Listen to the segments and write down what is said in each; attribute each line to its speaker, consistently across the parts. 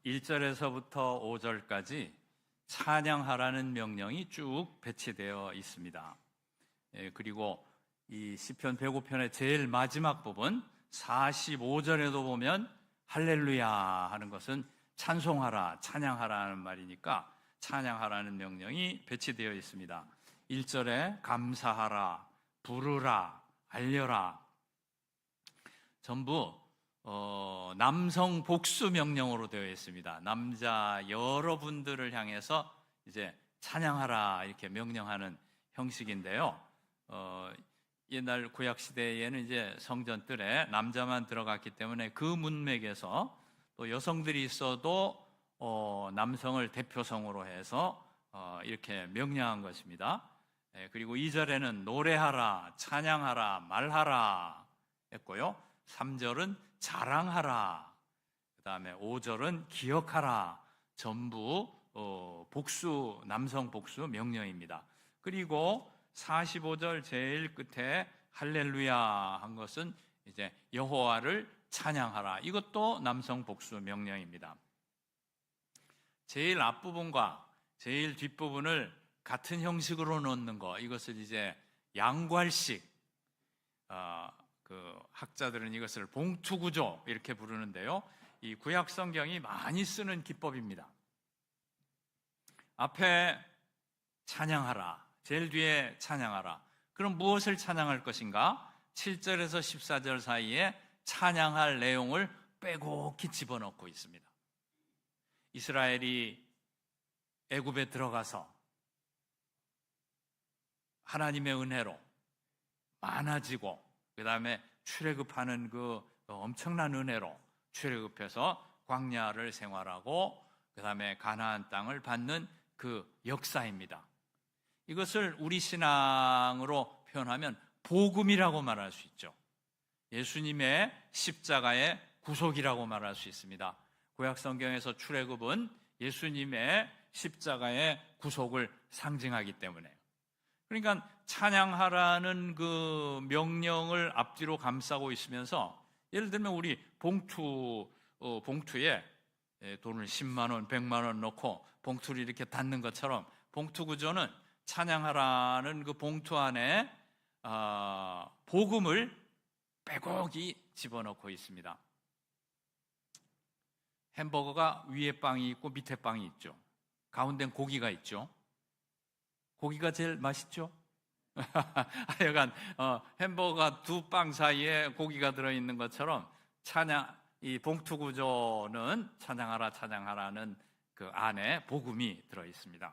Speaker 1: 1절에서부터 5절까지 찬양하라는 명령이 쭉 배치되어 있습니다. 그리고 이 시편 105편의 제일 마지막 부분 45절에도 보면 할렐루야 하는 것은 찬송하라, 찬양하라는 말이니까 찬양하라는 명령이 배치되어 있습니다. 1절에 감사하라, 부르라, 알려라 전부 남성 복수 명령으로 되어 있습니다. 남자 여러분들을 향해서 이제 찬양하라 이렇게 명령하는 형식인데요. 옛날 구약 시대에는 이제 성전 뜰에 남자만 들어갔기 때문에 그 문맥에서 또 여성들이 있어도 남성을 대표성으로 해서 이렇게 명령한 것입니다. 그리고 2절에는 노래하라, 찬양하라, 말하라 했고요. 3절은 자랑하라, 그 다음에 5절은 기억하라, 전부 복수, 남성 복수 명령입니다. 그리고 45절 제일 끝에 할렐루야 한 것은 이제 여호와를 찬양하라, 이것도 남성 복수 명령입니다. 제일 앞부분과 제일 뒷부분을 같은 형식으로 넣는 거, 이것을 이제 양괄식, 그 학자들은 이것을 봉투구조 이렇게 부르는데요. 이 구약 성경이 많이 쓰는 기법입니다. 앞에 찬양하라, 제일 뒤에 찬양하라. 그럼 무엇을 찬양할 것인가? 7절에서 14절 사이에 찬양할 내용을 빼곡히 집어넣고 있습니다. 이스라엘이 애굽에 들어가서 하나님의 은혜로 많아지고, 그 다음에 출애굽하는 그 엄청난 은혜로 출애굽해서 광야를 생활하고, 그 다음에 가나안 땅을 받는 그 역사입니다. 이것을 우리 신앙으로 표현하면 복음이라고 말할 수 있죠. 예수님의 십자가의 구속이라고 말할 수 있습니다. 구약 성경에서 출애굽은 예수님의 십자가의 구속을 상징하기 때문에, 그러니까 찬양하라는 그 명령을 앞뒤로 감싸고 있으면서, 예를 들면 우리 봉투에 돈을 10만 원, 100만 원 넣고 봉투를 이렇게 닫는 것처럼 봉투 구조는 찬양하라는 그 봉투 안에 복음을 빼곡히 집어넣고 있습니다. 햄버거가 위에 빵이 있고 밑에 빵이 있죠. 가운데는 고기가 있죠. 고기가 제일 맛있죠? 하여간 햄버거가 두 빵 사이에 고기가 들어있는 것처럼 이 봉투 구조는 찬양하라, 찬양하라는 그 안에 복음이 들어있습니다.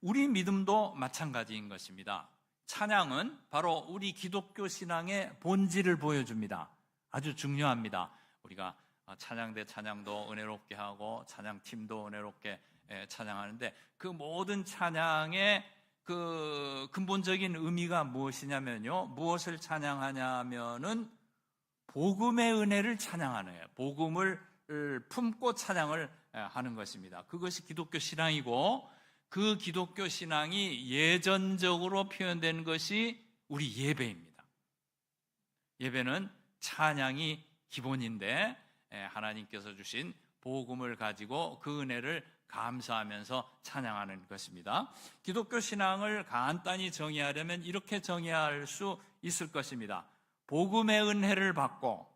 Speaker 1: 우리 믿음도 마찬가지인 것입니다. 찬양은 바로 우리 기독교 신앙의 본질을 보여줍니다. 아주 중요합니다. 우리가 찬양대 찬양도 은혜롭게 하고 찬양팀도 은혜롭게 찬양하는데, 그 모든 찬양의 그 근본적인 의미가 무엇이냐면요, 무엇을 찬양하냐면은 복음의 은혜를 찬양하는 거예요. 복음을 품고 찬양을 하는 것입니다. 그것이 기독교 신앙이고, 그 기독교 신앙이 예전적으로 표현된 것이 우리 예배입니다. 예배는 찬양이 기본인데, 하나님께서 주신 복음을 가지고 그 은혜를 감사하면서 찬양하는 것입니다. 기독교 신앙을 간단히 정의하려면 이렇게 정의할 수 있을 것입니다. 복음의 은혜를 받고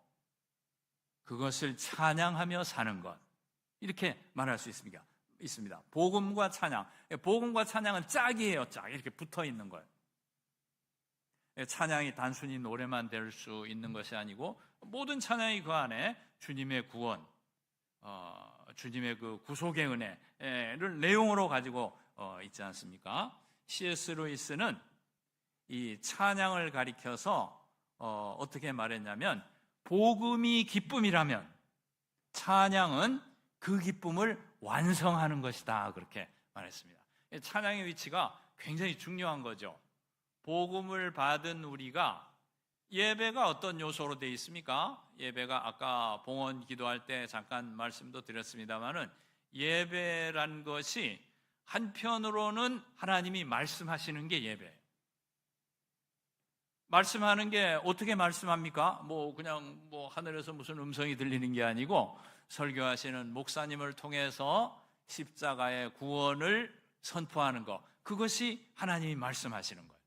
Speaker 1: 그것을 찬양하며 사는 것, 이렇게 말할 수 있습니다. 복음과 찬양, 복음과 찬양은 짝이에요. 짝, 이렇게 붙어 있는 거예요. 찬양이 단순히 노래만 될 수 있는 것이 아니고, 모든 찬양이 그 안에 주님의 구원, 주님의 그 구속의 은혜를 내용으로 가지고 있지 않습니까? C.S. 루이스는 이 찬양을 가리켜서 어떻게 말했냐면, 복음이 기쁨이라면 찬양은 그 기쁨을 완성하는 것이다, 그렇게 말했습니다. 찬양의 위치가 굉장히 중요한 거죠. 복음을 받은 우리가, 예배가 어떤 요소로 되어 있습니까? 예배가 아까 봉헌 기도할 때 잠깐 말씀도 드렸습니다만은, 예배란 것이 한편으로는 하나님이 말씀하시는 게 예배예요. 말씀하는 게 어떻게 말씀합니까? 그냥 하늘에서 무슨 음성이 들리는 게 아니고 설교하시는 목사님을 통해서 십자가의 구원을 선포하는 것, 그것이 하나님이 말씀하시는 거예요.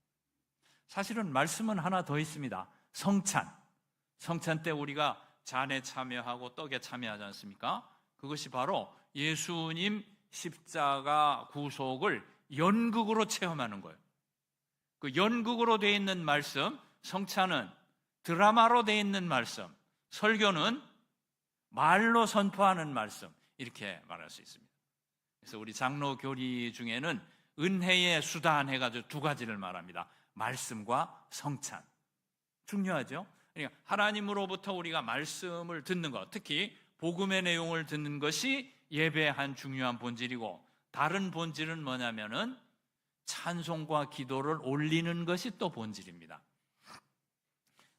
Speaker 1: 사실은 말씀은 하나 더 있습니다. 성찬 때 우리가 잔에 참여하고 떡에 참여하지 않습니까? 그것이 바로 예수님 십자가 구속을 연극으로 체험하는 거예요. 그 연극으로 되어 있는 말씀, 성찬은 드라마로 되어 있는 말씀, 설교는 말로 선포하는 말씀, 이렇게 말할 수 있습니다. 그래서 우리 장로 교리 중에는 은혜의 수단 해가지고 두 가지를 말합니다. 말씀과 성찬. 중요하죠? 그러니까 하나님으로부터 우리가 말씀을 듣는 것, 특히 복음의 내용을 듣는 것이 예배의 한 중요한 본질이고, 다른 본질은 뭐냐면은 찬송과 기도를 올리는 것이 또 본질입니다.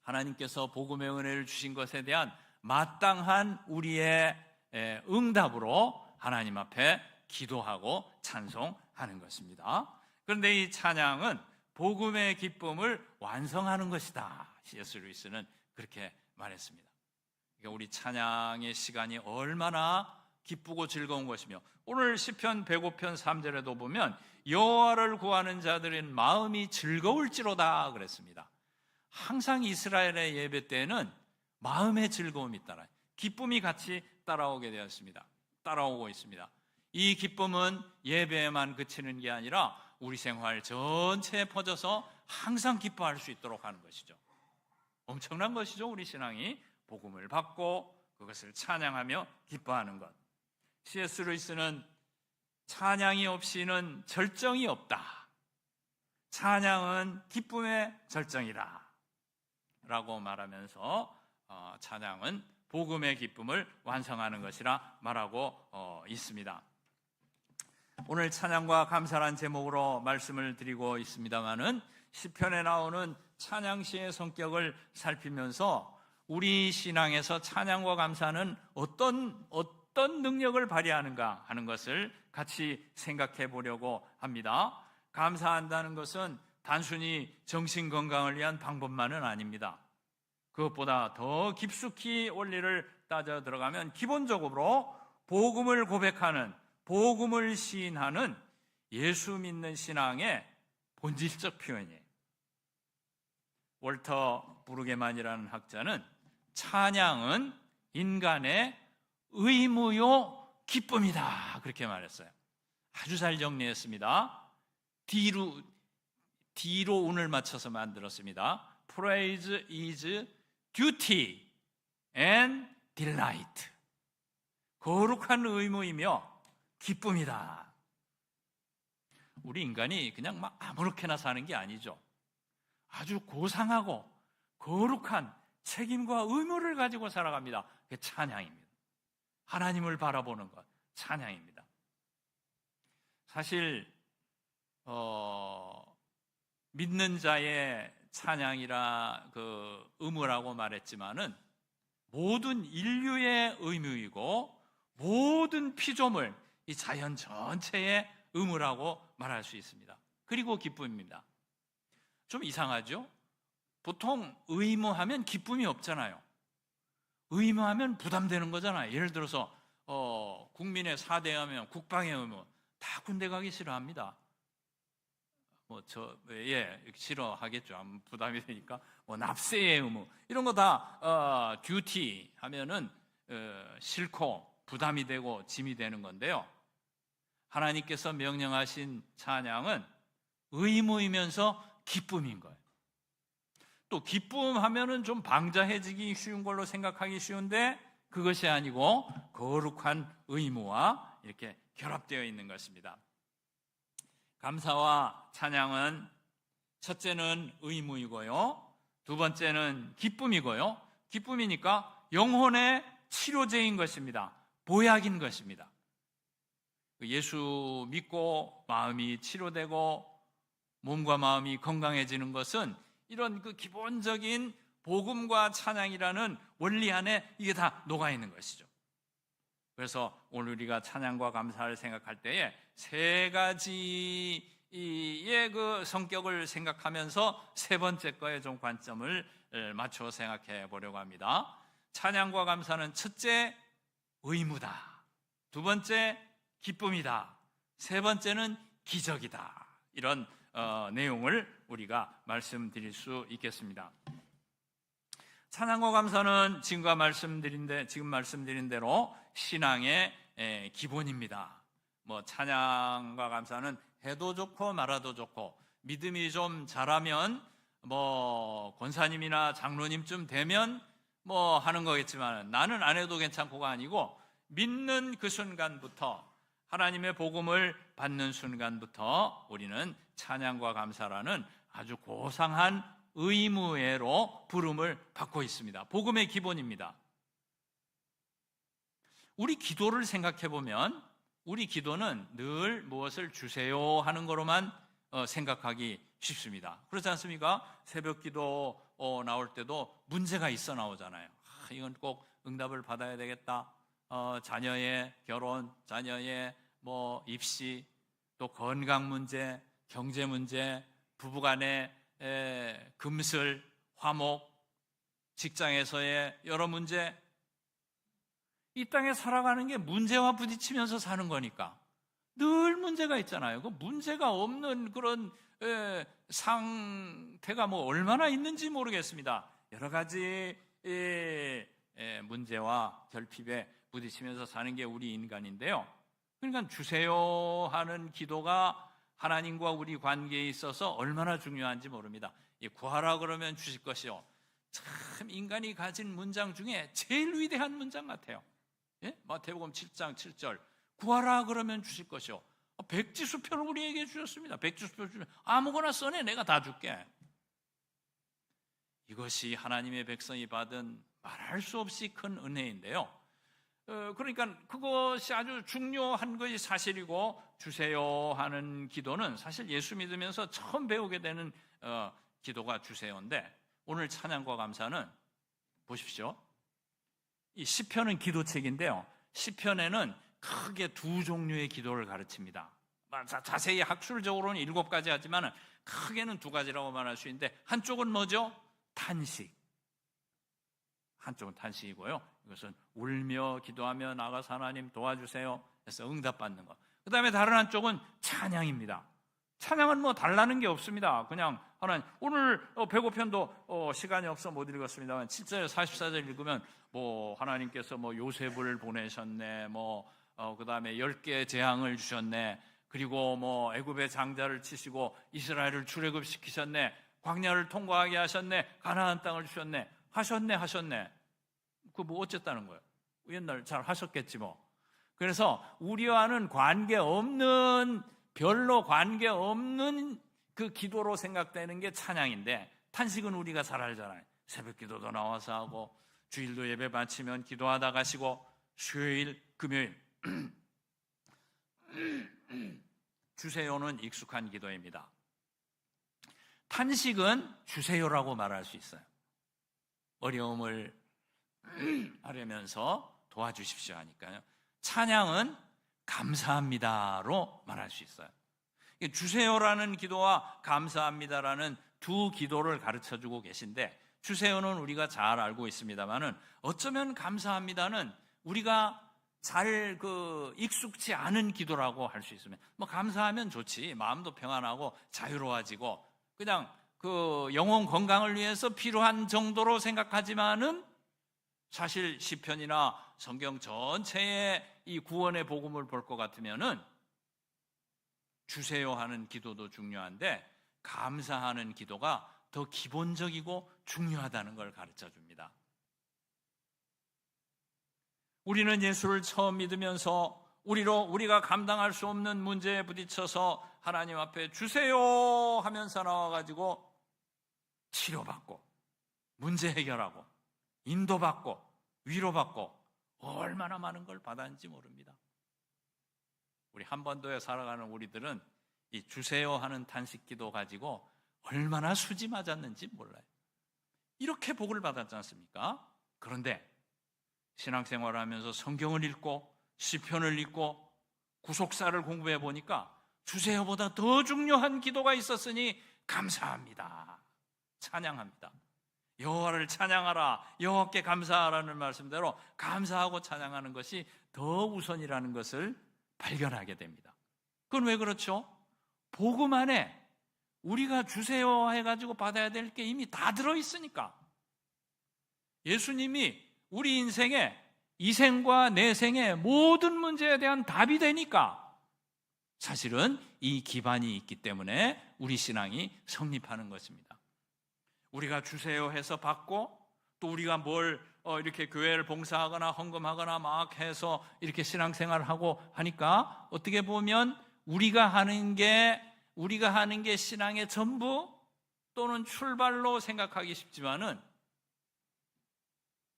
Speaker 1: 하나님께서 복음의 은혜를 주신 것에 대한 마땅한 우리의 응답으로 하나님 앞에 기도하고 찬송하는 것입니다. 그런데 이 찬양은 복음의 기쁨을 완성하는 것이다. C.S. 루이스는 그렇게 말했습니다. 그러니까 우리 찬양의 시간이 얼마나 기쁘고 즐거운 것이며, 오늘 시편 105편 3절에도 보면 여호와를 구하는 자들은 마음이 즐거울지로다 그랬습니다. 항상 이스라엘의 예배 때는 마음의 즐거움이 따라, 기쁨이 같이 따라오고 있습니다. 이 기쁨은 예배에만 그치는 게 아니라 우리 생활 전체에 퍼져서 항상 기뻐할 수 있도록 하는 것이죠. 엄청난 것이죠. 우리 신앙이 복음을 받고 그것을 찬양하며 기뻐하는 것. C.S. 루이스는 찬양이 없이는 절정이 없다. 찬양은 기쁨의 절정이다 라고 말하면서 찬양은 복음의 기쁨을 완성하는 것이라 말하고 있습니다. 오늘 찬양과 감사란 제목으로 말씀을 드리고 있습니다마는 시편에 나오는 찬양시의 성격을 살피면서 우리 신앙에서 찬양과 감사는 어떤 능력을 발휘하는가 하는 것을 같이 생각해 보려고 합니다. 감사한다는 것은 단순히 정신 건강을 위한 방법만은 아닙니다. 그것보다 더 깊숙이 원리를 따져 들어가면 기본적으로 복음을 고백하는, 복음을 시인하는 예수 믿는 신앙의 본질적 표현이에요. 월터 부르게만이라는 학자는 찬양은 인간의 의무요 기쁨이다 그렇게 말했어요. 아주 잘 정리했습니다. D로 운을 맞춰서 만들었습니다. Praise is duty and delight. 거룩한 의무이며 기쁨이다. 우리 인간이 그냥 아무렇게나 사는 게 아니죠. 아주 고상하고 거룩한 책임과 의무를 가지고 살아갑니다. 그게 찬양입니다. 하나님을 바라보는 것, 찬양입니다. 사실 믿는 자의 찬양이라 그 의무라고 말했지만은 모든 인류의 의무이고 모든 피조물, 이 자연 전체의 의무라고 말할 수 있습니다. 그리고 기쁨입니다. 좀 이상하죠? 보통 의무하면 기쁨이 없잖아요. 의무하면 부담되는 거잖아요. 예를 들어서 국민의 4대 하면 국방의 의무, 다 군대 가기 싫어합니다. 싫어하겠죠. 부담이 되니까. 납세의 의무, 이런 거 다 듀티 하면은 싫고 부담이 되고 짐이 되는 건데요. 하나님께서 명령하신 찬양은 의무이면서 기쁨인 거예요. 또 기쁨 하면은 좀 방자해지기 쉬운 걸로 생각하기 쉬운데 그것이 아니고 거룩한 의무와 이렇게 결합되어 있는 것입니다. 감사와 찬양은 첫째는 의무이고요, 두 번째는 기쁨이고요. 기쁨이니까 영혼의 치료제인 것입니다. 보약인 것입니다. 예수 믿고 마음이 치료되고 몸과 마음이 건강해지는 것은 이런 그 기본적인 복음과 찬양이라는 원리 안에 이게 다 녹아있는 것이죠. 그래서 오늘 우리가 찬양과 감사를 생각할 때에 세 가지 이의 그 성격을 생각하면서 세 번째 거에 좀 관점을 맞춰 생각해 보려고 합니다. 찬양과 감사는 첫째 의무다, 두 번째 기쁨이다, 세 번째는 기적이다. 이런 내용을 우리가 말씀드릴 수 있겠습니다. 찬양과 감사는 지금 말씀드린 대로 신앙의 기본입니다. 찬양과 감사는 해도 좋고 말아도 좋고, 믿음이 좀 자라면 권사님이나 장로님쯤 되면 하는 거겠지만, 나는 안 해도 괜찮고가 아니고, 믿는 그 순간부터, 하나님의 복음을 받는 순간부터 우리는 찬양과 감사라는 아주 고상한 의무애로 부름을 받고 있습니다. 복음의 기본입니다. 우리 기도를 생각해 보면, 우리 기도는 늘 무엇을 주세요 하는 거로만 생각하기 쉽습니다. 그렇지 않습니까? 새벽 기도 나올 때도 문제가 있어 나오잖아요. 이건 꼭 응답을 받아야 되겠다. 자녀의 결혼, 자녀의 입시, 또 건강 문제, 경제 문제, 부부간의 금슬, 화목, 직장에서의 여러 문제. 이 땅에 살아가는 게 문제와 부딪히면서 사는 거니까 늘 문제가 있잖아요. 그 문제가 없는 그런 상태가 얼마나 있는지 모르겠습니다. 여러 가지 문제와 결핍에 부딪히면서 사는 게 우리 인간인데요. 그러니까 주세요 하는 기도가 하나님과 우리 관계에 있어서 얼마나 중요한지 모릅니다. 구하라 그러면 주실 것이요. 참 인간이 가진 문장 중에 제일 위대한 문장 같아요. 마태복음 7장 7절, 구하라 그러면 주실 것이요. 백지수표를 우리에게 주셨습니다. 백지수표 주면 아무거나 써내, 내가 다 줄게. 이것이 하나님의 백성이 받은 말할 수 없이 큰 은혜인데요. 그러니까 그것이 아주 중요한 것이 사실이고, 주세요 하는 기도는 사실 예수 믿으면서 처음 배우게 되는 기도가 주세요인데, 오늘 찬양과 감사는 보십시오. 이 시편은 기도책인데요, 시편에는 크게 두 종류의 기도를 가르칩니다. 자세히 학술적으로는 7가지 하지만 크게는 2가지라고 말할 수 있는데, 한쪽은 뭐죠? 탄식. 한쪽은 탄식이고요, 이것은 울며 기도하며 나가서 하나님 도와주세요 해서 응답받는 것. 그 다음에 다른 한쪽은 찬양입니다. 찬양은 달라는 게 없습니다. 그냥 하나님, 오늘 배고편도 시간이 없어 못 읽었습니다만 7절 44절 읽으면 하나님께서 요셉을 보내셨네, 그 다음에 10개의 재앙을 주셨네, 그리고 애굽의 장자를 치시고 이스라엘을 출애굽시키셨네, 광야를 통과하게 하셨네, 가나안 땅을 주셨네, 하셨네. 어쨌다는 거예요? 옛날 잘 하셨겠지 그래서 우리와는 별로 관계없는 그 기도로 생각되는 게 찬양인데, 탄식은 우리가 잘 알잖아요. 새벽 기도도 나와서 하고, 주일도 예배 바치면 기도하다 가시고, 수요일, 금요일 주세요는 익숙한 기도입니다. 탄식은 주세요라고 말할 수 있어요. 어려움을 하려면서 도와주십시오 하니까요. 찬양은 감사합니다로 말할 수 있어요. 주세요라는 기도와 감사합니다라는 두 기도를 가르쳐주고 계신데, 주세요는 우리가 잘 알고 있습니다만은, 어쩌면 감사합니다는 우리가 잘 익숙치 않은 기도라고 할 수 있습니다. 감사하면 좋지, 마음도 평안하고 자유로워지고 그냥 영혼 건강을 위해서 필요한 정도로 생각하지만은, 사실 시편이나 성경 전체의 이 구원의 복음을 볼 것 같으면은 주세요 하는 기도도 중요한데, 감사하는 기도가 더 기본적이고 중요하다는 걸 가르쳐 줍니다. 우리는 예수를 처음 믿으면서 우리가 감당할 수 없는 문제에 부딪혀서 하나님 앞에 주세요 하면서 나와가지고 치료받고, 문제 해결하고, 인도받고, 위로받고, 얼마나 많은 걸 받았는지 모릅니다. 우리 한반도에 살아가는 우리들은 이 주세요 하는 탄식기도 가지고 얼마나 수지 맞았는지 몰라요. 이렇게 복을 받았지 않습니까? 그런데 신앙생활을 하면서 성경을 읽고 시편을 읽고 구속사를 공부해 보니까 주세요보다 더 중요한 기도가 있었으니 감사합니다. 찬양합니다. 여호와를 찬양하라, 여호와께 감사하라는 말씀대로 감사하고 찬양하는 것이 더 우선이라는 것을 발견하게 됩니다. 그건 왜 그렇죠? 복음 안에 우리가 주세요 해가지고 받아야 될 게 이미 다 들어있으니까. 예수님이 우리 인생에 이생과 내생의 모든 문제에 대한 답이 되니까 사실은 이 기반이 있기 때문에 우리 신앙이 성립하는 것입니다. 우리가 주세요 해서 받고 또 우리가 뭘 이렇게 교회를 봉사하거나 헌금하거나 막 해서 이렇게 신앙생활을 하고 하니까 어떻게 보면 우리가 하는 게 신앙의 전부 또는 출발로 생각하기 쉽지만은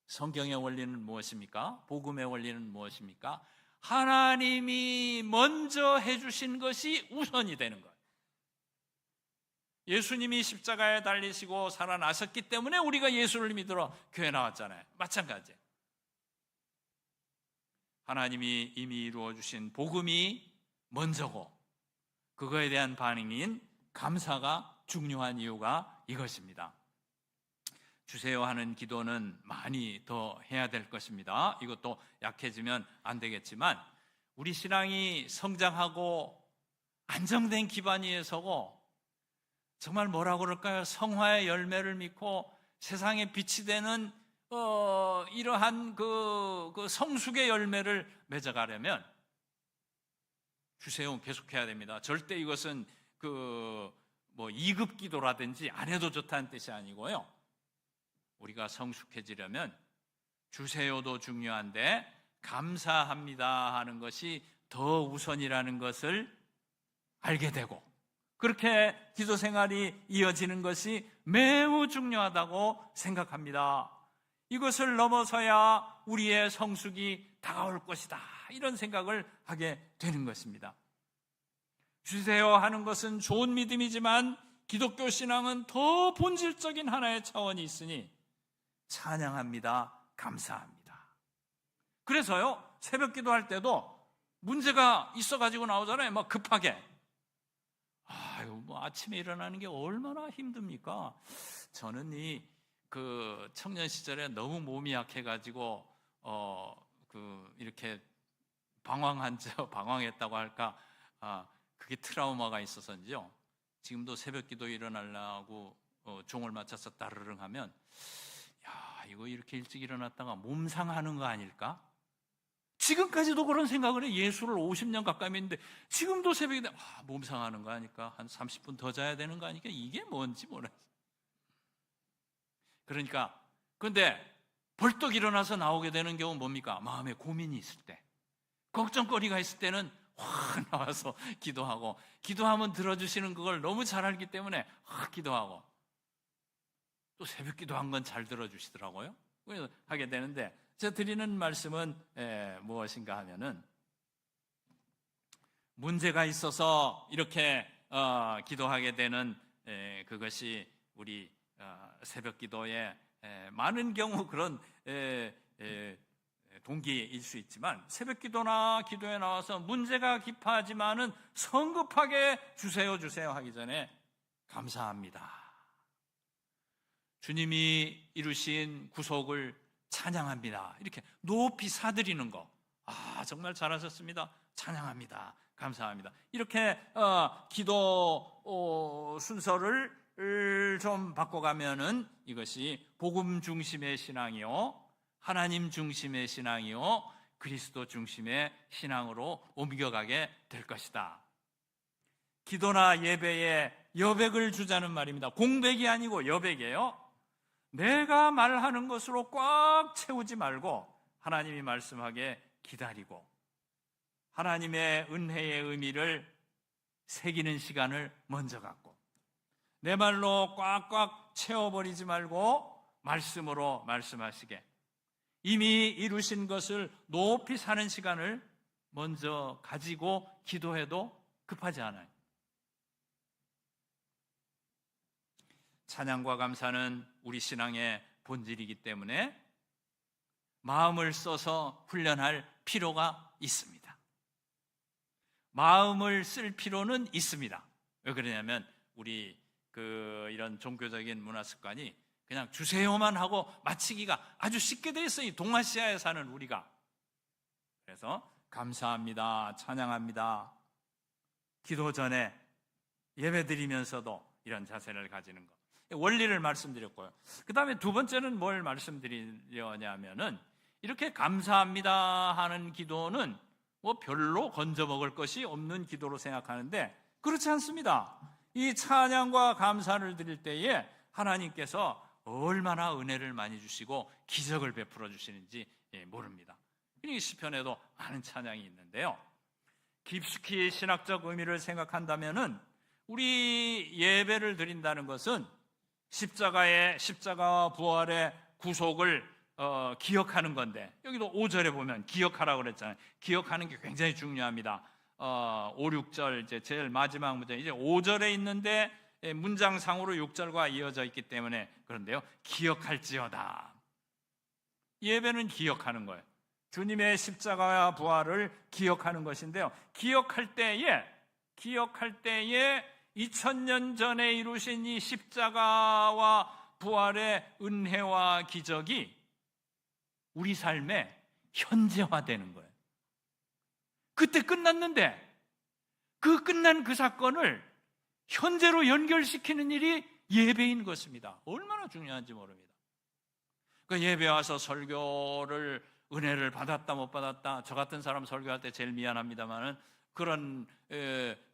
Speaker 1: 성경의 원리는 무엇입니까? 복음의 원리는 무엇입니까? 하나님이 먼저 해주신 것이 우선이 되는 거예요. 예수님이 십자가에 달리시고 살아나셨기 때문에 우리가 예수를 믿으러 교회 나왔잖아요. 마찬가지예요. 하나님이 이미 이루어주신 복음이 먼저고 그거에 대한 반응인 감사가 중요한 이유가 이것입니다. 주세요 하는 기도는 많이 더 해야 될 것입니다. 이것도 약해지면 안 되겠지만 우리 신앙이 성장하고 안정된 기반 위에 서고 정말 뭐라고 그럴까요? 성화의 열매를 믿고 세상에 빛이 되는 이러한 그 성숙의 열매를 맺어가려면 주세요 계속해야 됩니다. 절대 이것은 2급 기도라든지 안 해도 좋다는 뜻이 아니고요. 우리가 성숙해지려면 주세요도 중요한데 감사합니다 하는 것이 더 우선이라는 것을 알게 되고 그렇게 기도 생활이 이어지는 것이 매우 중요하다고 생각합니다. 이것을 넘어서야 우리의 성숙이 다가올 것이다. 이런 생각을 하게 되는 것입니다. 주세요 하는 것은 좋은 믿음이지만 기독교 신앙은 더 본질적인 하나의 차원이 있으니 찬양합니다. 감사합니다. 그래서요, 새벽 기도할 때도 문제가 있어가지고 나오잖아요. 막 급하게. 아침에 일어나는 게 얼마나 힘듭니까? 저는 청년 시절에 너무 몸이 약해가지고, 이렇게 방황했다고 할까? 그게 트라우마가 있어서인지요. 지금도 새벽 기도 일어나려고 종을 맞춰서 따르릉 하면 이거 이렇게 일찍 일어났다가 몸 상하는 거 아닐까? 지금까지도 그런 생각을 해. 예수를 50년 가까이 했는데 지금도 새벽에 몸 상하는 거 아닐까? 한 30분 더 자야 되는 거 아닐까? 이게 뭔지 모르겠어. 그러니까 근데 벌떡 일어나서 나오게 되는 경우는 뭡니까? 마음에 고민이 있을 때, 걱정거리가 있을 때는 확 나와서 기도하고, 기도하면 들어주시는 그걸 너무 잘 알기 때문에 확 기도하고, 또 새벽 기도한 건 잘 들어주시더라고요. 그래서 하게 되는데, 제가 드리는 말씀은 무엇인가 하면은, 문제가 있어서 이렇게 기도하게 되는 그것이 우리 새벽 기도에 많은 경우 그런 동기일 수 있지만, 새벽 기도나 기도에 나와서 문제가 깊하지만은 성급하게 주세요 하기 전에 감사합니다, 주님이 이루신 구속을 찬양합니다, 이렇게 높이 사드리는 거, 정말 잘하셨습니다, 찬양합니다, 감사합니다, 이렇게 기도 순서를 좀 바꿔가면은 이것이 복음 중심의 신앙이요, 하나님 중심의 신앙이요, 그리스도 중심의 신앙으로 옮겨가게 될 것이다. 기도나 예배에 여백을 주자는 말입니다. 공백이 아니고 여백이에요. 내가 말하는 것으로 꽉 채우지 말고 하나님이 말씀하게 기다리고 하나님의 은혜의 의미를 새기는 시간을 먼저 갖고, 내 말로 꽉꽉 채워버리지 말고 말씀으로 말씀하시게, 이미 이루신 것을 높이 사는 시간을 먼저 가지고 기도해도 급하지 않아요. 찬양과 감사는 우리 신앙의 본질이기 때문에 마음을 써서 훈련할 필요가 있습니다. 마음을 쓸 필요는 있습니다. 왜 그러냐면 우리 이런 종교적인 문화 습관이 그냥 주세요만 하고 마치기가 아주 쉽게 돼 있어요. 이 동아시아에 사는 우리가. 그래서 감사합니다, 찬양합니다, 기도 전에 예배 드리면서도 이런 자세를 가지는 것, 원리를 말씀드렸고요. 그 다음에 두 번째는 뭘 말씀드리려냐면은 이렇게 감사합니다 하는 기도는 뭐 별로 건져 먹을 것이 없는 기도로 생각하는데 그렇지 않습니다. 이 찬양과 감사를 드릴 때에 하나님께서 얼마나 은혜를 많이 주시고 기적을 베풀어 주시는지 모릅니다. 이 시편에도 많은 찬양이 있는데요, 깊숙이 신학적 의미를 생각한다면은 우리 예배를 드린다는 것은 십자가와 부활의 구속을 기억하는 건데, 여기도 5절에 보면 기억하라고 그랬잖아요. 기억하는 게 굉장히 중요합니다. 5, 6절 이제 제일 마지막 문장, 이제 5절에 있는데 문장상으로 6절과 이어져 있기 때문에 그런데요, 기억할지어다. 예배는 기억하는 거예요. 주님의 십자가와 부활을 기억하는 것인데요, 기억할 때에 2000년 전에 이루신 이 십자가와 부활의 은혜와 기적이 우리 삶에 현재화되는 거예요. 그때 끝났는데 그 끝난 그 사건을 현재로 연결시키는 일이 예배인 것입니다. 얼마나 중요한지 모릅니다. 그 예배 와서 설교를 은혜를 받았다 못 받았다, 저 같은 사람 설교할 때 제일 미안합니다만은 그런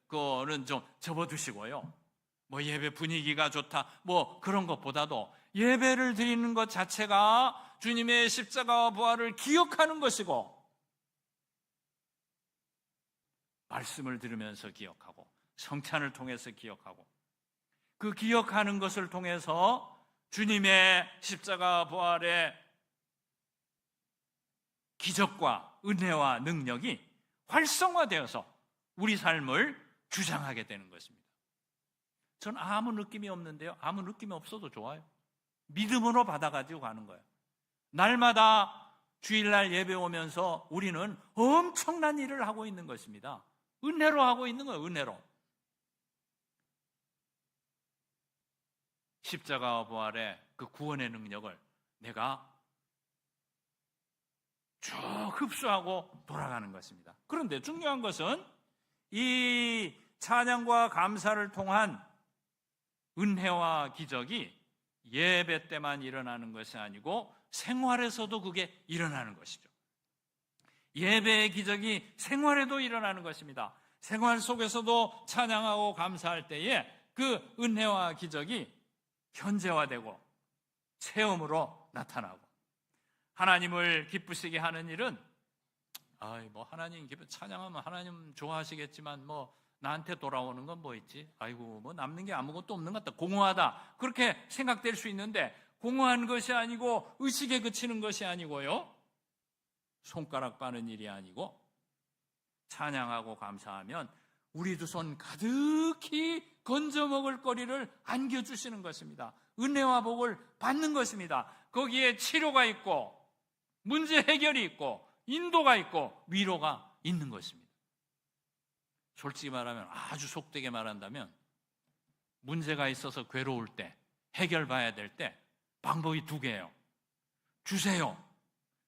Speaker 1: 거는 좀 접어두시고요. 뭐 예배 분위기가 좋다 뭐 그런 것보다도 예배를 드리는 것 자체가 주님의 십자가와 부활을 기억하는 것이고, 말씀을 들으면서 기억하고 성찬을 통해서 기억하고, 그 기억하는 것을 통해서 주님의 십자가 부활의 기적과 은혜와 능력이 활성화되어서 우리 삶을 주장하게 되는 것입니다. 전 아무 느낌이 없는데요, 아무 느낌이 없어도 좋아요. 믿음으로 받아가지고 가는 거예요. 날마다 주일날 예배 오면서 우리는 엄청난 일을 하고 있는 것입니다. 은혜로 하고 있는 거예요. 은혜로. 십자가와 부활의 그 구원의 능력을 내가 쭉 흡수하고 돌아가는 것입니다. 그런데 중요한 것은 이 찬양과 감사를 통한 은혜와 기적이 예배 때만 일어나는 것이 아니고 생활에서도 그게 일어나는 것이죠. 예배의 기적이 생활에도 일어나는 것입니다. 생활 속에서도 찬양하고 감사할 때에 그 은혜와 기적이 현재화되고 체험으로 나타나고, 하나님을 기쁘시게 하는 일은 뭐 하나님 찬양하면 하나님 좋아하시겠지만 뭐 나한테 돌아오는 건 뭐 있지? 아이고 뭐 남는 게 아무것도 없는 것 같다, 공허하다, 그렇게 생각될 수 있는데 공허한 것이 아니고 의식에 그치는 것이 아니고요, 손가락 빠는 일이 아니고 찬양하고 감사하면 우리 두 손 가득히 건져 먹을 거리를 안겨주시는 것입니다. 은혜와 복을 받는 것입니다. 거기에 치료가 있고 문제 해결이 있고 인도가 있고 위로가 있는 것입니다. 솔직히 말하면, 아주 속되게 말한다면, 문제가 있어서 괴로울 때, 해결 봐야 될 때 방법이 두 개예요. 주세요,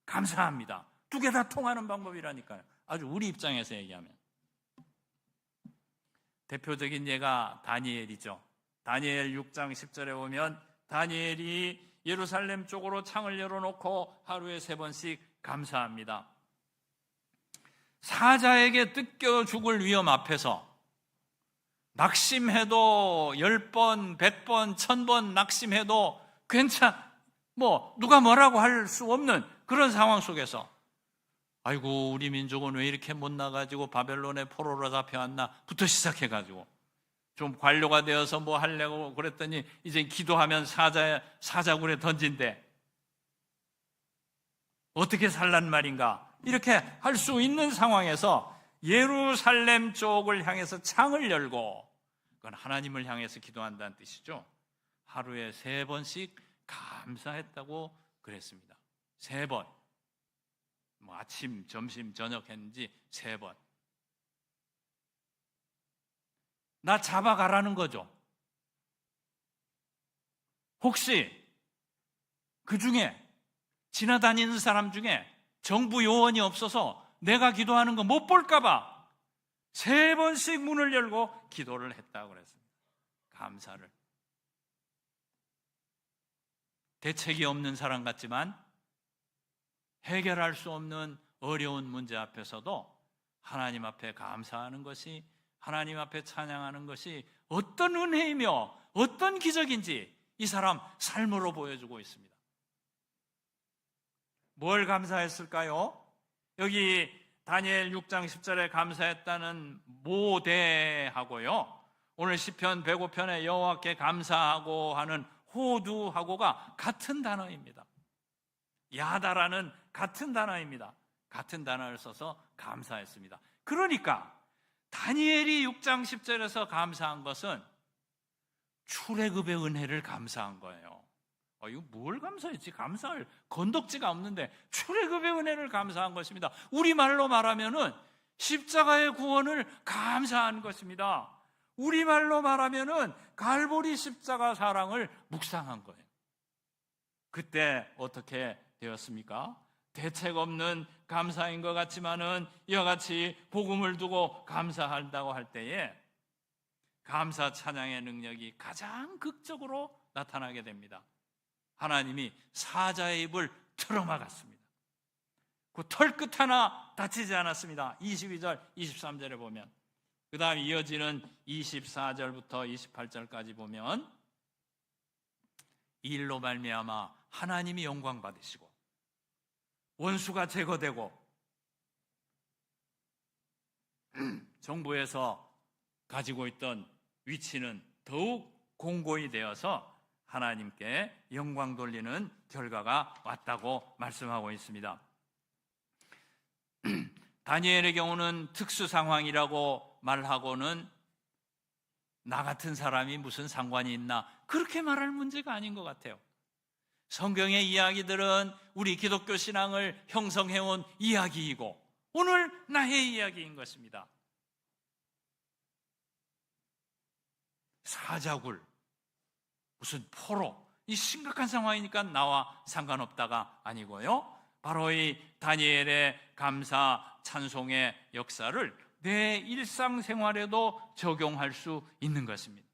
Speaker 1: 감사합니다. 두 개 다 통하는 방법이라니까요. 아주 우리 입장에서 얘기하면. 대표적인 예가 다니엘이죠. 다니엘 6장 10절에 보면 다니엘이 예루살렘 쪽으로 창을 열어놓고 하루에 3번씩 감사합니다. 사자에게 뜯겨 죽을 위험 앞에서 낙심해도 10번, 100번, 1000번 낙심해도 누가 뭐라고 할 수 없는 그런 상황 속에서, 아이고 우리 민족은 왜 이렇게 못나가지고 바벨론의 포로로 잡혀왔나 부터 시작해가지고 좀 관료가 되어서 뭐 하려고 그랬더니 이제 기도하면 사자굴에 던진대, 어떻게 살란 말인가, 이렇게 할 수 있는 상황에서 예루살렘 쪽을 향해서 창을 열고, 그건 하나님을 향해서 기도한다는 뜻이죠. 하루에 3번씩 감사했다고 그랬습니다. 3번. 아침, 점심, 저녁 했는지 3번. 나 잡아가라는 거죠. 혹시 그 중에 지나다니는 사람 중에 정부 요원이 없어서 내가 기도하는 거 못 볼까 봐 3번씩 문을 열고 기도를 했다고 그랬습니다. 감사를. 대책이 없는 사람 같지만 해결할 수 없는 어려운 문제 앞에서도 하나님 앞에 감사하는 것이, 하나님 앞에 찬양하는 것이 어떤 은혜이며 어떤 기적인지 이 사람 삶으로 보여주고 있습니다. 뭘 감사했을까요? 여기 다니엘 6장 10절에 감사했다는 모대하고요, 오늘 시편 105편에 여호와께 감사하고 하는 호두하고가 같은 단어입니다. 야다라는 같은 단어입니다. 같은 단어를 써서 감사했습니다. 그러니까 다니엘이 6장 10절에서 감사한 것은 출애굽의 은혜를 감사한 거예요. 이거 뭘 감사했지? 감사할 건덕지가 없는데 출애굽의 은혜를 감사한 것입니다. 우리말로 말하면은 십자가의 구원을 감사한 것입니다. 우리말로 말하면은 갈보리 십자가 사랑을 묵상한 거예요. 그때 어떻게 되었습니까? 대책 없는 감사인 것 같지만은 이와 같이 복음을 두고 감사한다고 할 때에 감사 찬양의 능력이 가장 극적으로 나타나게 됩니다. 하나님이 사자의 입을 틀어막았습니다. 그 털끝 하나 다치지 않았습니다. 22절, 23절에 보면, 그 다음 이어지는 24절부터 28절까지 보면 이 일로 말미암아 하나님이 영광 받으시고 원수가 제거되고 정부에서 가지고 있던 위치는 더욱 공고히 되어서 하나님께 영광 돌리는 결과가 왔다고 말씀하고 있습니다. 다니엘의 경우는 특수 상황이라고 말하고는 나 같은 사람이 무슨 상관이 있나, 그렇게 말할 문제가 아닌 것 같아요. 성경의 이야기들은 우리 기독교 신앙을 형성해온 이야기이고 오늘 나의 이야기인 것입니다. 사자굴, 무슨 포로, 이 심각한 상황이니까 나와 상관없다가 아니고요, 바로 이 다니엘의 감사 찬송의 역사를 내 일상생활에도 적용할 수 있는 것입니다.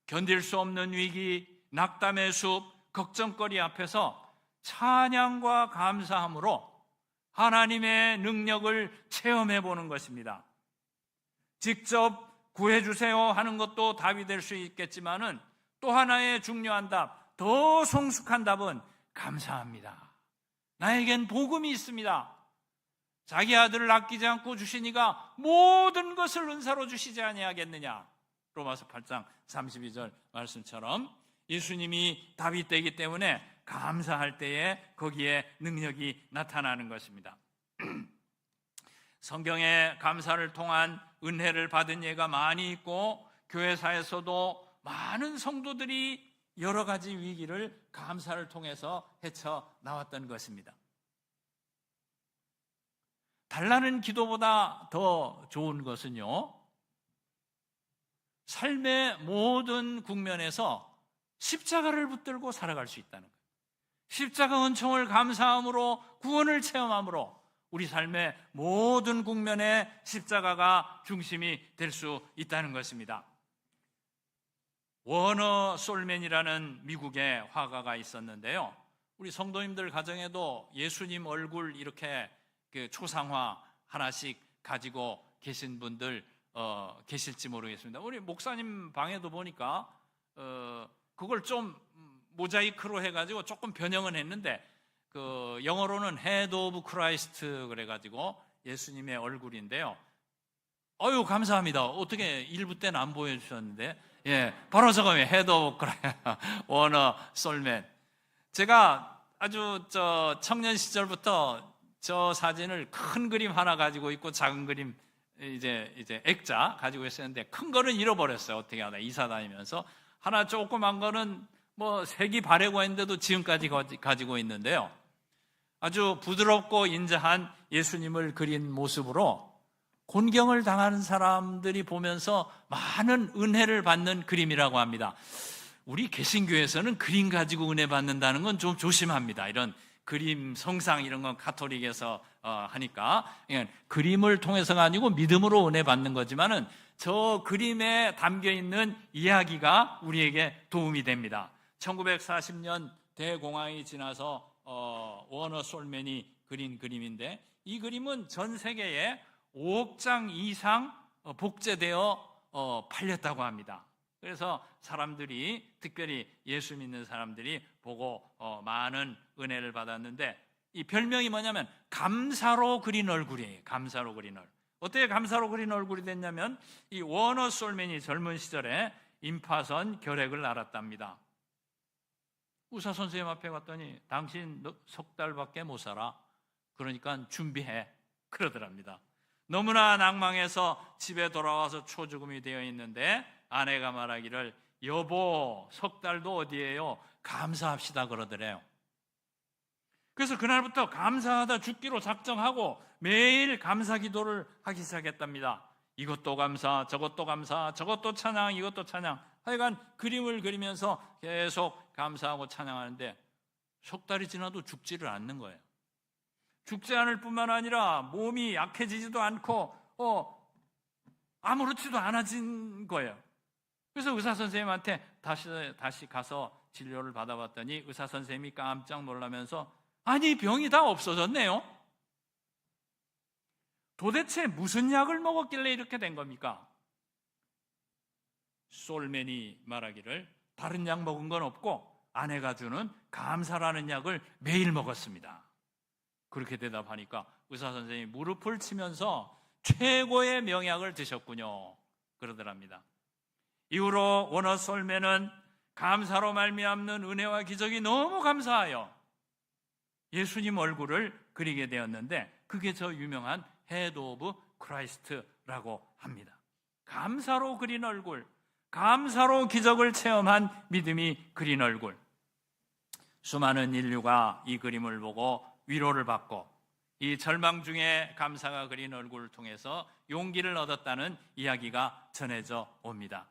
Speaker 1: 견딜 수 없는 위기, 낙담의 숲, 걱정거리 앞에서 찬양과 감사함으로 하나님의 능력을 체험해 보는 것입니다. 직접 구해주세요 하는 것도 답이 될 수 있겠지만은 또 하나의 중요한 답, 더 성숙한 답은 감사합니다. 나에겐 복음이 있습니다. 자기 아들을 아끼지 않고 주시니가 모든 것을 은사로 주시지 아니하겠느냐. 로마서 8장 32절 말씀처럼 예수님이 답이 되기 때문에 감사할 때에 거기에 능력이 나타나는 것입니다. 성경에 감사를 통한 은혜를 받은 예가 많이 있고 교회사에서도 많은 성도들이 여러 가지 위기를 감사를 통해서 헤쳐나왔던 것입니다. 달라는 기도보다 더 좋은 것은요, 삶의 모든 국면에서 십자가를 붙들고 살아갈 수 있다는 거예요. 십자가 은총을 감사함으로 구원을 체험함으로 우리 삶의 모든 국면에 십자가가 중심이 될 수 있다는 것입니다. 워너 솔맨이라는 미국의 화가가 있었는데요, 우리 성도님들 가정에도 예수님 얼굴 이렇게 초상화 하나씩 가지고 계신 분들 계실지 모르겠습니다. 우리 목사님 방에도 보니까 그걸 좀 모자이크로 해가지고 조금 변형은 했는데 그 영어로는 Head of Christ 그래가지고 예수님의 얼굴인데요. 어유 감사합니다. 어떻게 일부 때는 안 보여주셨는데, 예, 바로 저거예요. Head of Christ, 워너 솔맨. 제가 아주 청년 시절부터 저 사진을 큰 그림 하나 가지고 있고 작은 그림 이제 액자 가지고 있었는데 큰 거는 잃어버렸어요. 어떻게 하다 이사 다니면서 하나 조그만 거는 뭐 색이 바래고 했는데도 지금까지 가지고 있는데요, 아주 부드럽고 인자한 예수님을 그린 모습으로 곤경을 당하는 사람들이 보면서 많은 은혜를 받는 그림이라고 합니다. 우리 개신교에서는 그림 가지고 은혜 받는다는 건 좀 조심합니다. 이런 그림, 성상 이런 건 가톨릭에서 하니까 그림을 통해서가 아니고 믿음으로 은혜 받는 거지만은 저 그림에 담겨 있는 이야기가 우리에게 도움이 됩니다. 1940년 대공황이 지나서 워너 솔맨이 그린 그림인데, 이 그림은 전 세계에 5억 장 이상 복제되어 팔렸다고 합니다. 그래서 사람들이, 특별히 예수 믿는 사람들이 보고 많은 은혜를 받았는데, 이 별명이 뭐냐면 감사로 그린 얼굴이에요. 감사로 그린 얼굴. 어떻게 감사로 그린 얼굴이 됐냐면, 이 워너 솔맨이 젊은 시절에 임파선 결핵을 앓았답니다. 의사 선생님 앞에 갔더니 당신 석 달밖에 못 살아. 그러니까 준비해. 그러더랍니다. 너무나 낭망해서 집에 돌아와서 초죽음이 되어 있는데 아내가 말하기를, 여보, 석 달도 어디예요? 감사합시다 그러더래요. 그래서 그날부터 감사하다 죽기로 작정하고 매일 감사 기도를 하기 시작했답니다. 이것도 감사, 저것도 감사, 저것도 찬양, 이것도 찬양. 하여간 그림을 그리면서 계속 감사하고 찬양하는데 석 달이 지나도 죽지를 않는 거예요. 죽지 않을 뿐만 아니라 몸이 약해지지도 않고 아무렇지도 않아진 거예요. 그래서 의사 선생님한테 다시 가서 진료를 받아봤더니 의사 선생님이 깜짝 놀라면서, 아니, 병이 다 없어졌네요. 도대체 무슨 약을 먹었길래 이렇게 된 겁니까? 솔맨이 말하기를, 다른 약 먹은 건 없고 아내가 주는 감사라는 약을 매일 먹었습니다. 그렇게 대답하니까 의사 선생님이 무릎을 치면서 최고의 명약을 드셨군요 그러더랍니다. 이후로 워너 솔맨은 감사로 말미암는 은혜와 기적이 너무 감사하여 예수님 얼굴을 그리게 되었는데, 그게 저 유명한 헤드 오브 크라이스트라고 합니다. 감사로 그린 얼굴, 감사로 기적을 체험한 믿음이 그린 얼굴. 수많은 인류가 이 그림을 보고 위로를 받고 이 절망 중에 감사가 그린 얼굴을 통해서 용기를 얻었다는 이야기가 전해져 옵니다.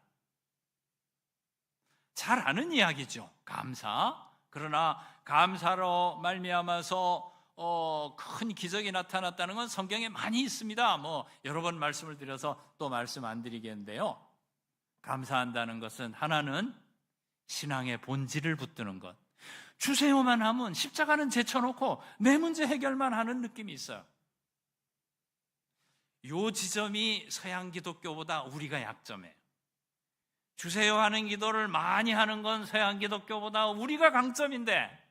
Speaker 1: 잘 아는 이야기죠, 감사. 그러나 감사로 말미암아서 큰 기적이 나타났다는 건 성경에 많이 있습니다. 여러 번 말씀을 드려서 또 말씀 안 드리겠는데요, 감사한다는 것은 하나는 신앙의 본질을 붙드는 것. 주세요만 하면 십자가는 제쳐놓고 내 문제 해결만 하는 느낌이 있어요. 이 지점이 서양 기독교보다 우리가 약점이에요. 주세요 하는 기도를 많이 하는 건 서양 기독교보다 우리가 강점인데,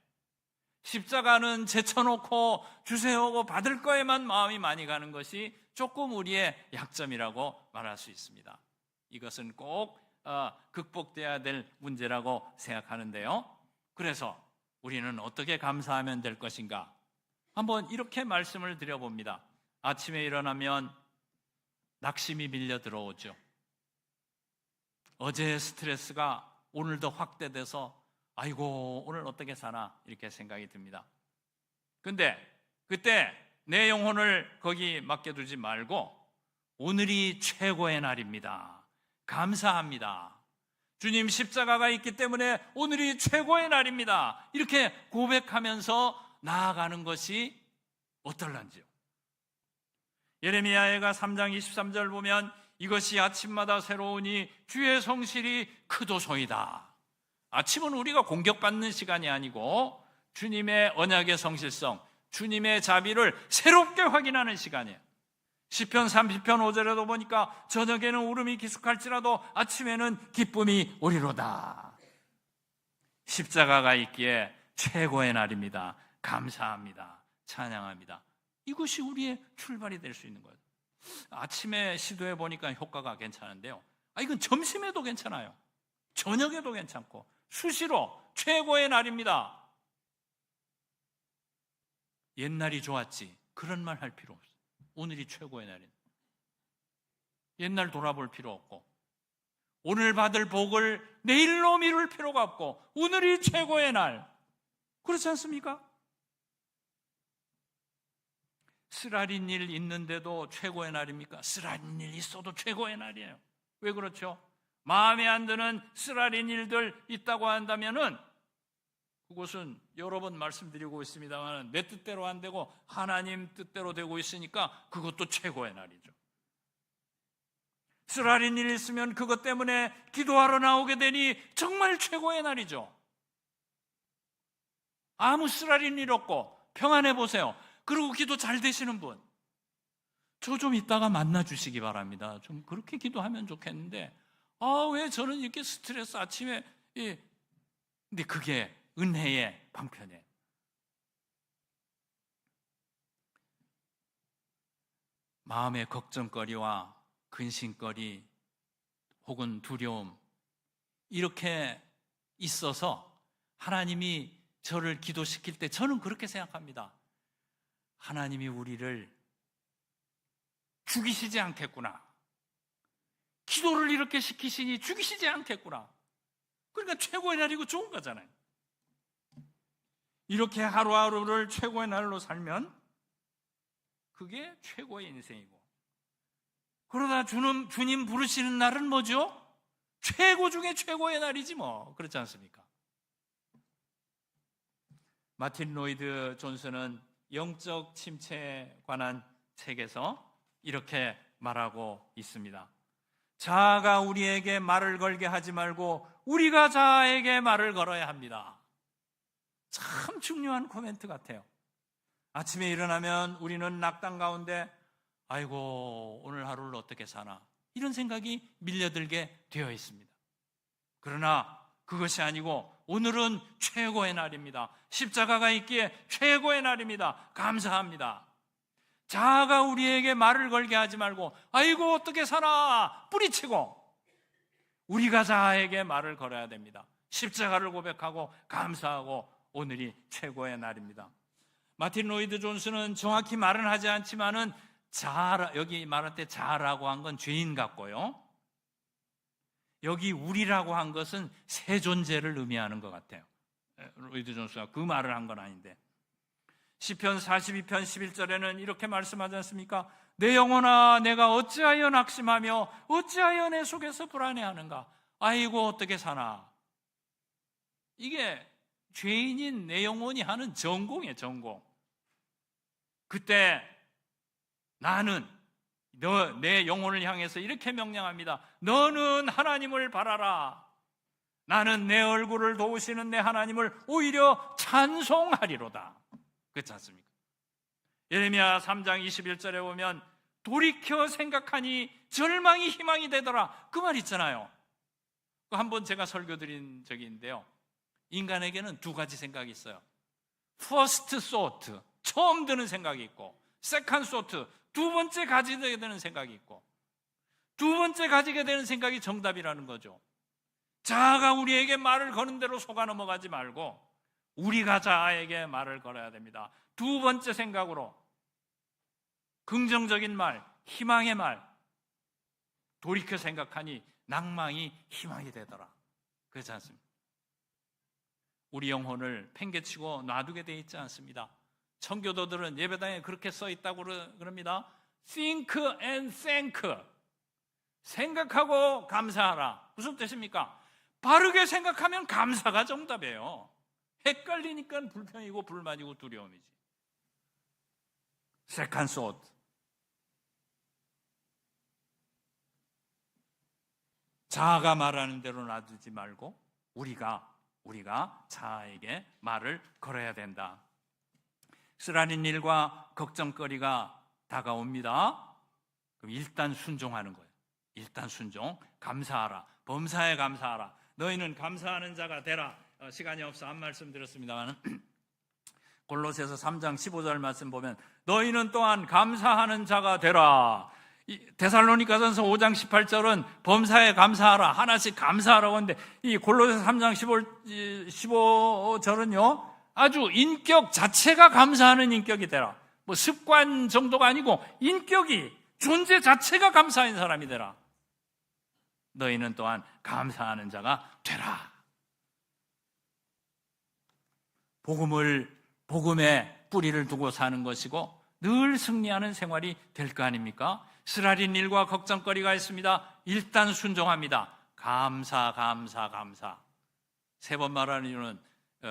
Speaker 1: 십자가는 제쳐놓고 주세요고 받을 거에만 마음이 많이 가는 것이 조금 우리의 약점이라고 말할 수 있습니다. 이것은 꼭 극복돼야 될 문제라고 생각하는데요, 그래서 우리는 어떻게 감사하면 될 것인가? 한번 이렇게 말씀을 드려봅니다. 아침에 일어나면 낙심이 밀려 들어오죠. 어제의 스트레스가 오늘도 확대돼서 아이고, 오늘 어떻게 사나 이렇게 생각이 듭니다. 근데 그때 내 영혼을 거기 맡겨두지 말고 오늘이 최고의 날입니다. 감사합니다. 주님 십자가가 있기 때문에 오늘이 최고의 날입니다. 이렇게 고백하면서 나아가는 것이 어떨런지요. 예레미야가 3장 23절 보면, 이것이 아침마다 새로우니 주의 성실이 크도소이다. 아침은 우리가 공격받는 시간이 아니고 주님의 언약의 성실성, 주님의 자비를 새롭게 확인하는 시간이에요. 시편 30편 5절에도 보니까 저녁에는 울음이 기숙할지라도 아침에는 기쁨이 오리로다. 십자가가 있기에 최고의 날입니다. 감사합니다. 찬양합니다. 이것이 우리의 출발이 될 수 있는 거예요. 아침에 시도해 보니까 효과가 괜찮은데요, 이건 점심에도 괜찮아요. 저녁에도 괜찮고 수시로 최고의 날입니다. 옛날이 좋았지 그런 말 할 필요 없어요. 오늘이 최고의 날입니다. 옛날 돌아볼 필요 없고 오늘 받을 복을 내일로 미룰 필요가 없고 오늘이 최고의 날. 그렇지 않습니까? 쓰라린 일 있는데도 최고의 날입니까? 쓰라린 일 있어도 최고의 날이에요. 왜 그렇죠? 마음에 안 드는 쓰라린 일들 있다고 한다면은 그것은 여러 번 말씀드리고 있습니다만 내 뜻대로 안 되고 하나님 뜻대로 되고 있으니까 그것도 최고의 날이죠. 쓰라린 일 있으면 그것 때문에 기도하러 나오게 되니 정말 최고의 날이죠. 아무 쓰라린 일 없고 평안해 보세요. 그리고 기도 잘 되시는 분, 저 좀 이따가 만나 주시기 바랍니다. 좀 그렇게 기도하면 좋겠는데 왜 저는 이렇게 스트레스 아침에 근데 그게 은혜의 방편이에요. 마음의 걱정거리와 근심거리 혹은 두려움 이렇게 있어서 하나님이 저를 기도시킬 때 저는 그렇게 생각합니다. 하나님이 우리를 죽이시지 않겠구나. 기도를 이렇게 시키시니 죽이시지 않겠구나. 그러니까 최고의 날이고 좋은 거잖아요. 이렇게 하루하루를 최고의 날로 살면 그게 최고의 인생이고, 그러다 주님 부르시는 날은 뭐죠? 최고 중에 최고의 날이지 뭐. 그렇지 않습니까? 마틴 로이드 존슨은 영적 침체에 관한 책에서 이렇게 말하고 있습니다. 자아가 우리에게 말을 걸게 하지 말고 우리가 자아에게 말을 걸어야 합니다. 참 중요한 코멘트 같아요. 아침에 일어나면 우리는 낙담 가운데 아이고 오늘 하루를 어떻게 사나 이런 생각이 밀려들게 되어 있습니다. 그러나 그것이 아니고 오늘은 최고의 날입니다. 십자가가 있기에 최고의 날입니다. 감사합니다. 자아가 우리에게 말을 걸게 하지 말고 아이고 어떻게 사나 뿌리치고 우리가 자아에게 말을 걸어야 됩니다. 십자가를 고백하고 감사하고 오늘이 최고의 날입니다. 마틴 로이드 존슨은 정확히 말은 하지 않지만은 여기 말할 때 자아라고 한 건 죄인 같고요, 여기 우리라고 한 것은 새 존재를 의미하는 것 같아요. 로이드 존슨가 그 말을 한 건 아닌데, 시편 42편 11절에는 이렇게 말씀하지 않습니까? 내 영혼아 내가 어찌하여 낙심하며 어찌하여 내 속에서 불안해하는가. 아이고 어떻게 사나. 이게 죄인인 내 영혼이 하는 전공이에요. 전공. 그때 나는 내 영혼을 향해서 이렇게 명령합니다. 너는 하나님을 바라라. 나는 내 얼굴을 도우시는 내 하나님을 오히려 찬송하리로다. 그렇지 않습니까? 예레미야 3장 21절에 보면 돌이켜 생각하니 절망이 희망이 되더라. 그 말 있잖아요. 한번 제가 설교 드린 적이 있는데요, 인간에게는 두 가지 생각이 있어요. First thought, 처음 드는 생각이 있고, Second thought, 두 번째 가지게 되는 생각이 있고, 두 번째 가지게 되는 생각이 정답이라는 거죠. 자아가 우리에게 말을 거는 대로 속아 넘어가지 말고 우리가 자아에게 말을 걸어야 됩니다. 두 번째 생각으로 긍정적인 말, 희망의 말, 돌이켜 생각하니 낭망이 희망이 되더라. 그렇지 않습니까? 우리 영혼을 팽개치고 놔두게 돼 있지 않습니다. 청교도들은 예배당에 그렇게 써 있다고 그럽니다. Think and thank. 생각하고 감사하라. 무슨 뜻입니까? 바르게 생각하면 감사가 정답이에요. 헷갈리니까 불평이고 불만이고 두려움이지. Second thought. 자아가 말하는 대로 놔두지 말고 우리가 자아에게 말을 걸어야 된다. 쓰라린 일과 걱정거리가 다가옵니다. 그럼 일단 순종하는 거예요. 일단 순종, 감사하라. 범사에 감사하라. 너희는 감사하는 자가 되라. 시간이 없어 한 말씀 드렸습니다만 골로새서 3장 15절 말씀 보면 너희는 또한 감사하는 자가 되라. 데살로니가전서 5장 18절은 범사에 감사하라. 하나씩 감사하라고 하는데 이 골로새서 3장 15절은요 아주 인격 자체가 감사하는 인격이 되라. 뭐 습관 정도가 아니고 인격이, 존재 자체가 감사한 사람이 되라. 너희는 또한 감사하는 자가 되라. 복음에 뿌리를 두고 사는 것이고 늘 승리하는 생활이 될 거 아닙니까? 쓰라린 일과 걱정거리가 있습니다. 일단 순종합니다. 감사, 감사, 감사. 3번 말하는 이유는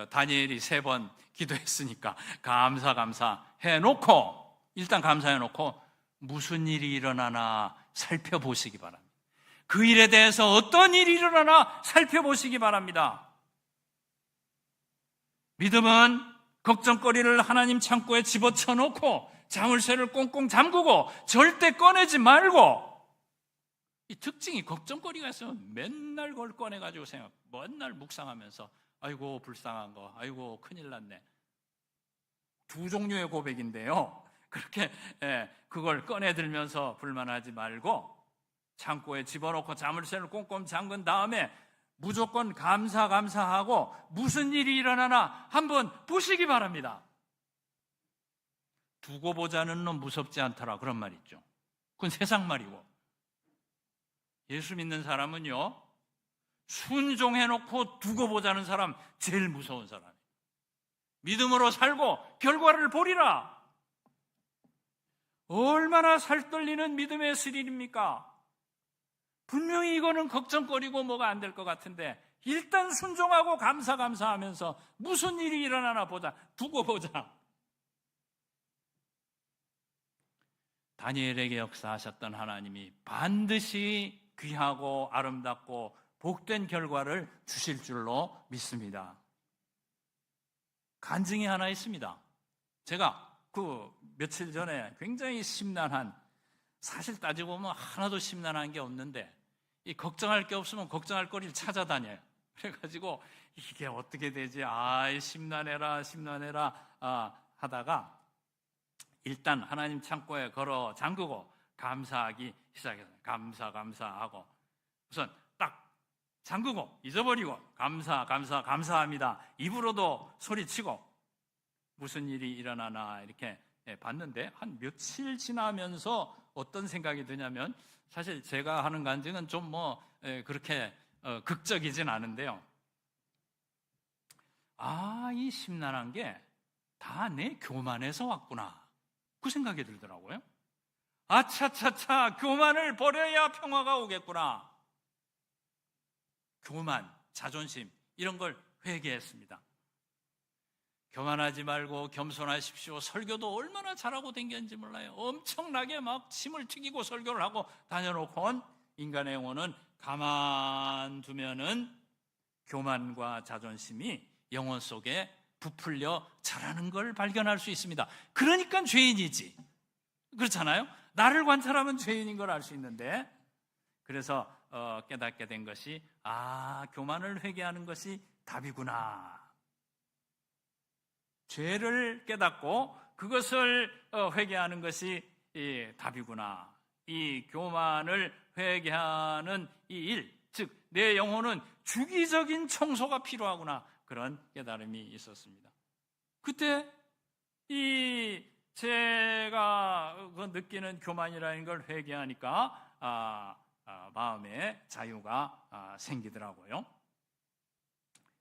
Speaker 1: 다니엘이 3번 기도했으니까 감사, 감사 해놓고, 일단 감사해놓고 무슨 일이 일어나나 살펴보시기 바랍니다. 그 일에 대해서 어떤 일이 일어나나 살펴보시기 바랍니다. 믿음은 걱정거리를 하나님 창고에 집어쳐놓고 자물쇠를 꽁꽁 잠그고 절대 꺼내지 말고, 이 특징이 걱정거리가 있으면 맨날 그걸 꺼내가지고 맨날 묵상하면서 아이고 불쌍한 거, 아이고 큰일 났네. 2 종류의 고백인데요, 그렇게 그걸 꺼내들면서 불만하지 말고 창고에 집어넣고 자물쇠를 꽁꽁 잠근 다음에 무조건 감사하고 무슨 일이 일어나나 한번 보시기 바랍니다. 두고 보자는 놈 무섭지 않더라, 그런 말 있죠. 그건 세상 말이고, 예수 믿는 사람은요, 순종해놓고 두고 보자는 사람 제일 무서운 사람이에요. 믿음으로 살고 결과를 보리라. 얼마나 살떨리는 믿음의 스릴입니까? 분명히 이거는 걱정거리고 뭐가 안 될 것 같은데 일단 순종하고 감사하면서 무슨 일이 일어나나 보자, 두고 보자. 다니엘에게 역사하셨던 하나님이 반드시 귀하고 아름답고 복된 결과를 주실 줄로 믿습니다. 간증이 하나 있습니다. 제가 며칠 전에 굉장히 심란한, 사실 따지고 보면 하나도 심란한 게 없는데 이 걱정할 게 없으면 걱정할 거리를 찾아다녀요. 그래가지고 이게 어떻게 되지? 심란해라 하다가 일단 하나님 창고에 걸어 잠그고 감사하기 시작했어요. 감사하고 우선 딱 잠그고 잊어버리고 감사합니다. 입으로도 소리치고 무슨 일이 일어나나 이렇게 봤는데 한 며칠 지나면서 어떤 생각이 드냐면, 사실 제가 하는 간증은 좀 그렇게 극적이진 않은데요. 이 심란한 게 다 내 교만에서 왔구나, 그 생각이 들더라고요. 아차차차, 교만을 버려야 평화가 오겠구나. 교만, 자존심 이런 걸 회개했습니다. 교만하지 말고 겸손하십시오. 설교도 얼마나 잘하고 댕겼는지 몰라요. 엄청나게 막 침을 튀기고 설교를 하고 다녀놓고는 인간의 영혼은 가만두면은 교만과 자존심이 영혼 속에 부풀려 자라는 걸 발견할 수 있습니다. 그러니까 죄인이지. 그렇잖아요? 나를 관찰하면 죄인인 걸 알 수 있는데, 그래서 깨닫게 된 것이 교만을 회개하는 것이 답이구나. 죄를 깨닫고 그것을 회개하는 것이 답이구나. 이 교만을 회개하는 이 일, 즉 내 영혼은 주기적인 청소가 필요하구나, 그런 깨달음이 있었습니다. 그때 제가 느끼는 교만이라는 걸 회개하니까 마음에 자유가 생기더라고요.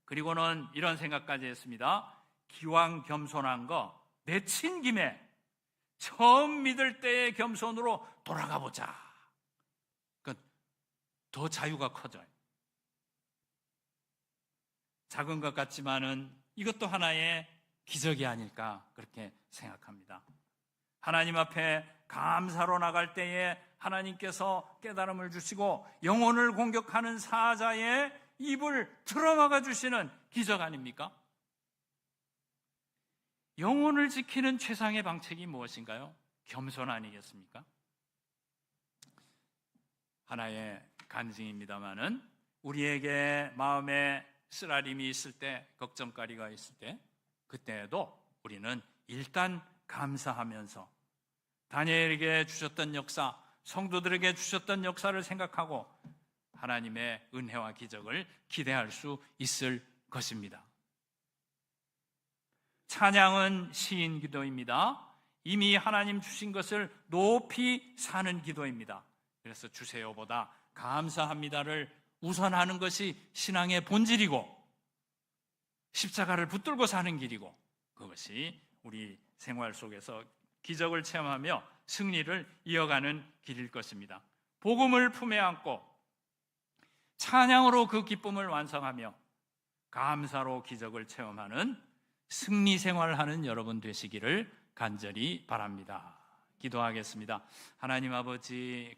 Speaker 1: 그리고는 이런 생각까지 했습니다. 기왕 겸손한 거 내친 김에 처음 믿을 때의 겸손으로 돌아가 보자. 그러니까 더 자유가 커져요. 작은 것 같지만은 이것도 하나의 기적이 아닐까, 그렇게 생각합니다. 하나님 앞에 감사로 나갈 때에 하나님께서 깨달음을 주시고 영혼을 공격하는 사자의 입을 틀어막아 주시는 기적 아닙니까? 영혼을 지키는 최상의 방책이 무엇인가요? 겸손 아니겠습니까? 하나의 간증입니다마는 우리에게 마음에 쓰라림이 있을 때, 걱정거리가 있을 때, 그때에도 우리는 일단 감사하면서 다니엘에게 주셨던 역사, 성도들에게 주셨던 역사를 생각하고 하나님의 은혜와 기적을 기대할 수 있을 것입니다. 찬양은 시인 기도입니다. 이미 하나님 주신 것을 높이 사는 기도입니다. 그래서 주세요보다 감사합니다를 우선하는 것이 신앙의 본질이고 십자가를 붙들고 사는 길이고, 그것이 우리 생활 속에서 기적을 체험하며 승리를 이어가는 길일 것입니다. 복음을 품에 안고 찬양으로 그 기쁨을 완성하며 감사로 기적을 체험하는 승리 생활하는 여러분 되시기를 간절히 바랍니다. 기도하겠습니다. 하나님 아버지,